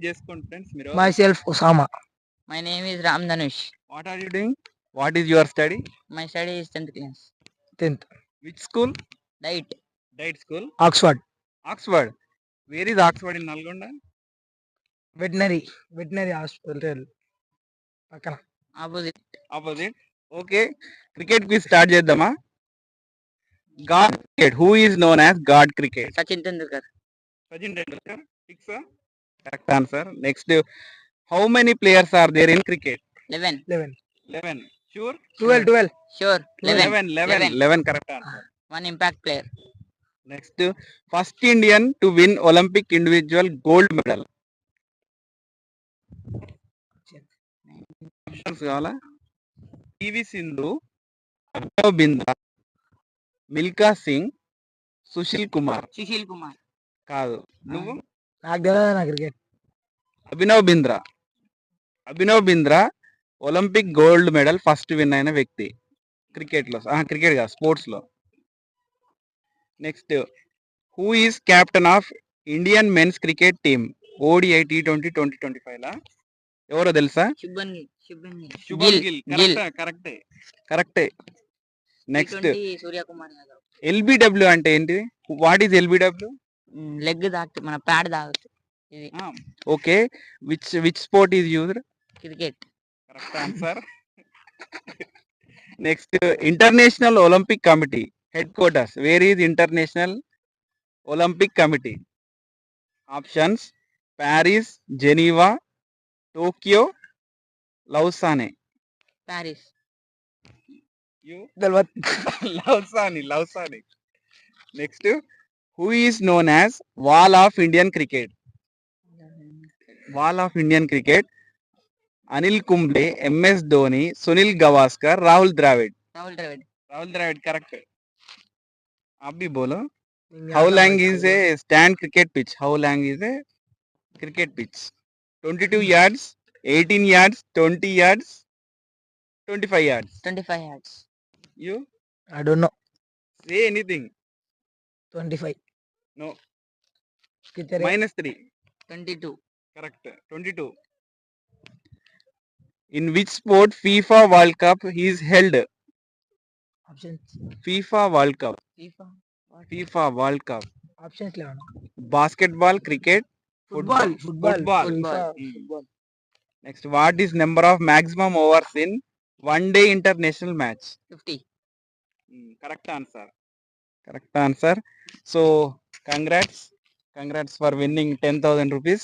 చేసుకోండి ఫ్రెండ్స్ మీరు. Myself Osama. My name is Ram Dhanush. What are you doing? What is your study? My study is 10th class. 10th. Which school? Diet. Diet school. Oxford. Oxford. Where is Oxford in Nalgonda? Veterinary hospital. పక్కన. Opposite. Okay, cricket quiz start చేద్దామా? God cricket, who is known as god cricket? Sachin Tendulkar. Sachin Tendulkar. Fix? Correct answer. Next, how many players are there in cricket? 11. 11. Sure? 12. Sure. 11. 11 correct answer. One impact player. Next, first Indian to win Olympic individual gold medal. Options కావాలా? PV Sindhu, Abhinav Bindra, Milkha Singh, Sushil Kumar. Sushil Kumar. కాదు. నువ్వు? నాకు తెలియదు నా cricket. Abhinav Bindra Olympic gold medal first win అయిన వ్యక్తి క్రికెట్లో. Cricket కాదు, స్పోర్ట్స్ లో. Next, who is captain of Indian men's cricket team ODI T20 2025 లా? ఎవరో తెలుసా? Shubman Gill. శుభన్ గిల్. కరెక్టే. Next, T20 Surya Kumar Yadav. LBW అంటే ఏంటి? What is LBW? లెగ్ తాకుతుంది, మన ప్యాడ్ తాగుతుంది. ఇది okay, which sport is used? Cricket. Correct answer. Next, international Olympic committee headquarters. Where is international Olympic committee? Options: Paris, Geneva, Tokyo, Lausanne. Paris. Lausanne. Next, who is known as wall of Indian cricket? Anil Kumble, MS Dhoni, Sunil Gavaskar, Rahul Dravid. Correct. అబ్బి బోలో. How long is a stand cricket pitch? 22 yards, 18 yards, 20 yards, 25 yards. 25 yards. You I don't know. say anything. 25. No. कितने? -3. 22. Correct. 22. In which sport FIFA World Cup is held? Options. FIFA World Cup. FIFA World Cup. Options లేవనా? Basketball, cricket, Football. Football. Football. Next, what is number of maximum overs in one day international match? 50. Correct answer. So congrats for winning 10,000 rupees.